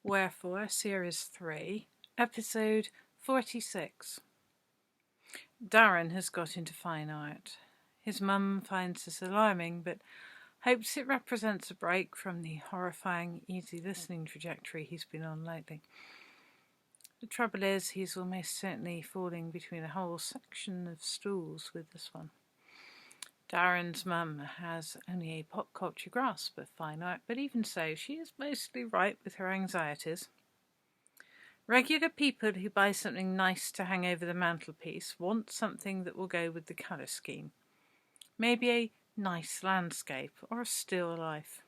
Wherefore, Series 3, Episode 46. Darren has got into fine art. His mum finds this alarming, but hopes it represents a break from the horrifying, easy listening trajectory he's been on lately. The trouble is, he's almost certainly falling between a whole section of stools with this one. Darren's mum has only a pop culture grasp of fine art, but even so, she is mostly right with her anxieties. Regular people who buy something nice to hang over the mantelpiece want something that will go with the colour scheme. Maybe a nice landscape or a still life.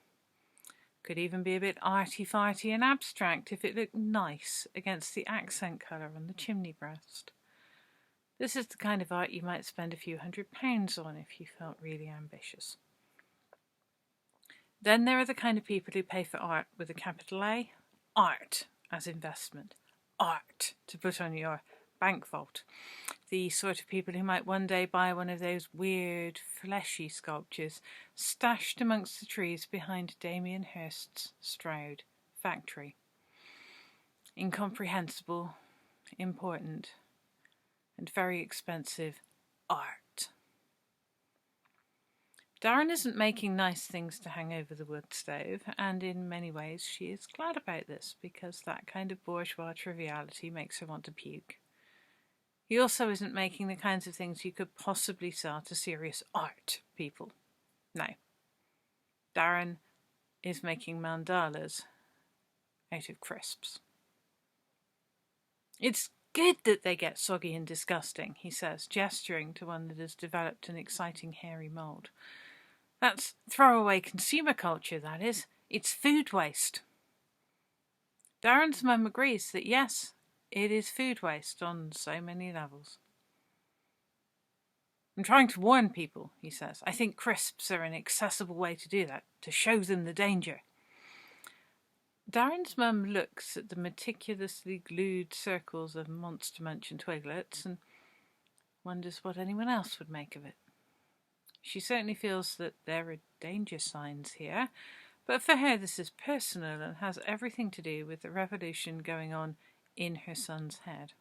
Could even be a bit arty-farty and abstract if it looked nice against the accent colour on the chimney breast. This is the kind of art you might spend a few £100s on if you felt really ambitious. Then there are the kind of people who pay for art with a capital A. Art as investment. Art to put on your bank vault. The sort of people who might one day buy one of those weird, fleshy sculptures stashed amongst the trees behind Damien Hirst's Stroud factory. Incomprehensible, important, and very expensive art. Darren isn't making nice things to hang over the wood stove, and in many ways she is glad about this, because that kind of bourgeois triviality makes her want to puke. He also isn't making the kinds of things you could possibly sell to serious art people. No. Darren is making mandalas out of crisps. It's good that they get soggy and disgusting, he says, gesturing to one that has developed an exciting hairy mould. That's throwaway consumer culture, that is. It's food waste. Darren's mum agrees that yes, it is food waste on so many levels. I'm trying to warn people, he says. I think crisps are an accessible way to do that, to show them the danger. Darren's mum looks at the meticulously glued circles of Monster Munch and Twiglets and wonders what anyone else would make of it. She certainly feels that there are danger signs here, but for her this is personal and has everything to do with the revolution going on in her son's head.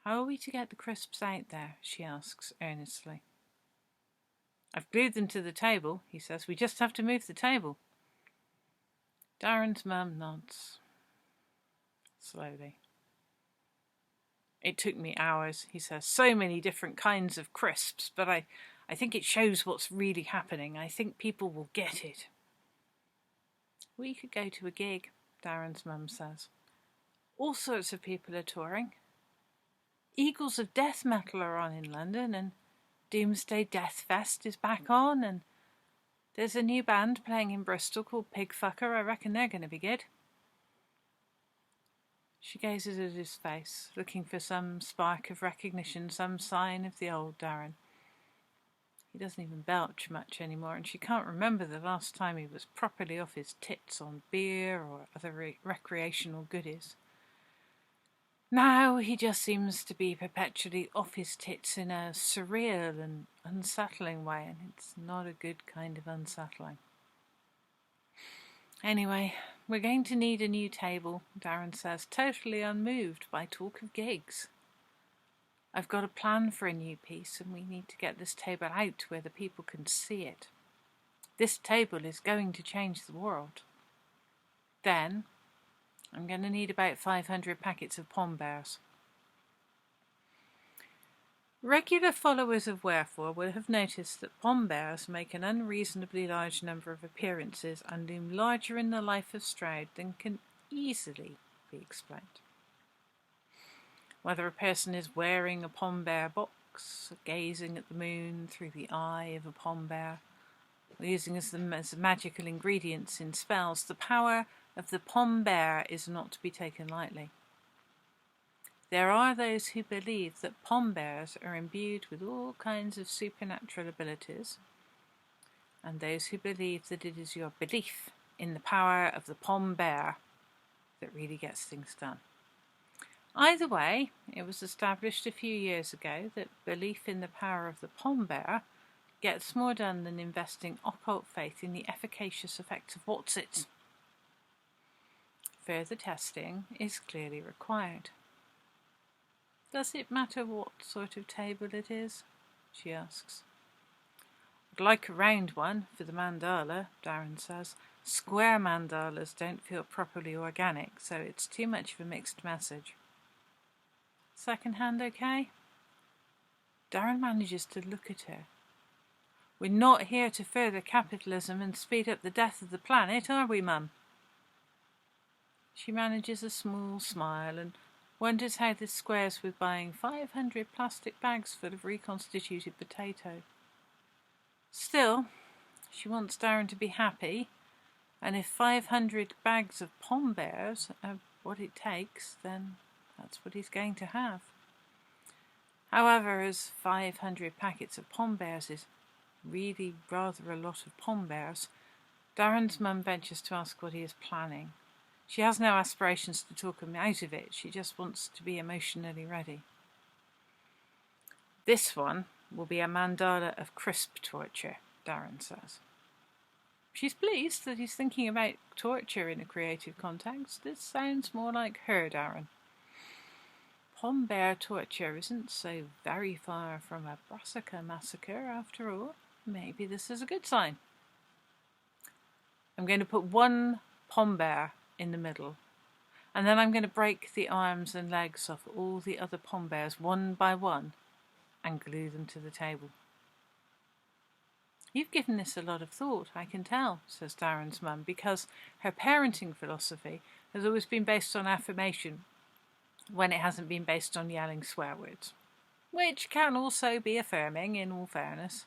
How are we to get the crisps out there? She asks earnestly. I've glued them to the table, he says. We just have to move the table. Darren's mum nods. Slowly. It took me hours, he says. So many different kinds of crisps, but I think it shows what's really happening. I think people will get it. We could go to a gig, Darren's mum says. All sorts of people are touring. Eagles of Death Metal are on in London, and Doomsday Death Fest is back on, and there's a new band playing in Bristol called Pigfucker. I reckon they're going to be good. She gazes at his face, looking for some spark of recognition, some sign of the old Darren. He doesn't even belch much anymore, and she can't remember the last time he was properly off his tits on beer or other recreational goodies. Now he just seems to be perpetually off his tits in a surreal and unsettling way, and it's not a good kind of unsettling. Anyway, we're going to need a new table, Darren says, totally unmoved by talk of gigs. I've got a plan for a new piece, and we need to get this table out where the people can see it. This table is going to change the world. Then I'm going to need about 500 packets of pom bears. Regular followers of Wherefore will have noticed that pom bears make an unreasonably large number of appearances and loom larger in the life of Stroud than can easily be explained. Whether a person is wearing a pom bear box, gazing at the moon through the eye of a pom bear, or using them as magical ingredients in spells, the power of the pom bear is not to be taken lightly. There are those who believe that pom bears are imbued with all kinds of supernatural abilities, and those who believe that it is your belief in the power of the pom bear that really gets things done. Either way, it was established a few years ago that belief in the power of the pom bear gets more done than investing occult faith in the efficacious effects of Whatsits. further testing is clearly required. Does it matter what sort of table it is? She asks. I'd like a round one for the mandala, Darren says. Square mandalas don't feel properly organic, so it's too much of a mixed message. Second hand okay? Darren manages to look at her. We're not here to further capitalism and speed up the death of the planet, are we, Mum? She manages a small smile and wonders how this squares with buying 500 plastic bags full of reconstituted potato. Still, she wants Darren to be happy, and if 500 bags of pom bears are what it takes, then that's what he's going to have. However, as 500 packets of pom bears is really rather a lot of pom bears, Darren's mum ventures to ask what he is planning. She has no aspirations to talk him out of it, she just wants to be emotionally ready. This one will be a mandala of crisp torture, Darren says. She's pleased that he's thinking about torture in a creative context. This sounds more like her, Darren. Pom bear torture isn't so very far from a brassica massacre after all. Maybe this is a good sign. I'm going to put one pom bear in the middle, and then I'm going to break the arms and legs off all the other pom bears one by one and glue them to the table. You've given this a lot of thought, I can tell, says Darren's mum, because her parenting philosophy has always been based on affirmation when it hasn't been based on yelling swear words, which can also be affirming in all fairness.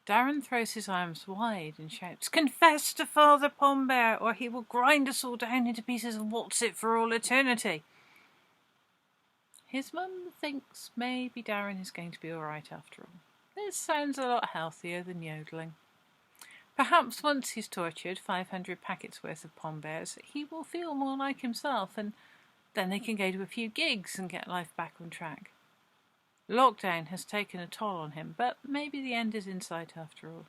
Darren throws his arms wide and shouts, "Confess to Father Pom Bear, or he will grind us all down into pieces and waltz it for all eternity." His mum thinks maybe Darren is going to be all right after all. This sounds a lot healthier than yodeling. Perhaps once he's tortured 500 packets worth of pom bears, he will feel more like himself, and then they can go to a few gigs and get life back on track. Lockdown has taken a toll on him, but maybe the end is in sight after all.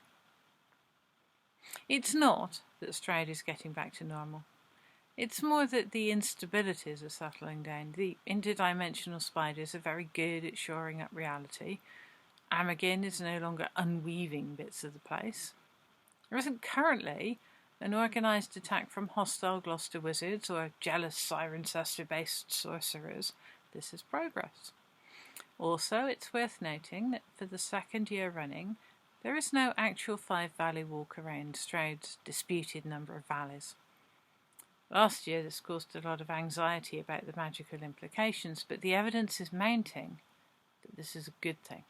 It's not that Stroud is getting back to normal. It's more that the instabilities are settling down. The interdimensional spiders are very good at shoring up reality. Amagin is no longer unweaving bits of the place. There isn't currently an organised attack from hostile Gloucester wizards or jealous Cirencester-based sorcerers. This is progress. Also, it's worth noting that for the second year running, there is no actual 5-valley walk around Stroud's disputed number of valleys. Last year this caused a lot of anxiety about the magical implications, but the evidence is mounting that this is a good thing.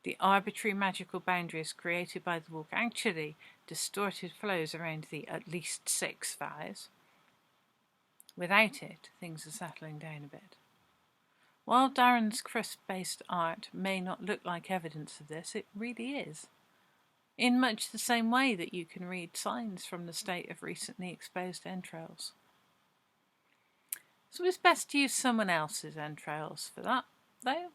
The arbitrary magical boundaries created by the walk actually distorted flows around the at least 6 valleys. Without it, things are settling down a bit. While Darren's crisp-based art may not look like evidence of this, it really is. In much the same way that you can read signs from the state of recently exposed entrails. So it's best to use someone else's entrails for that, though.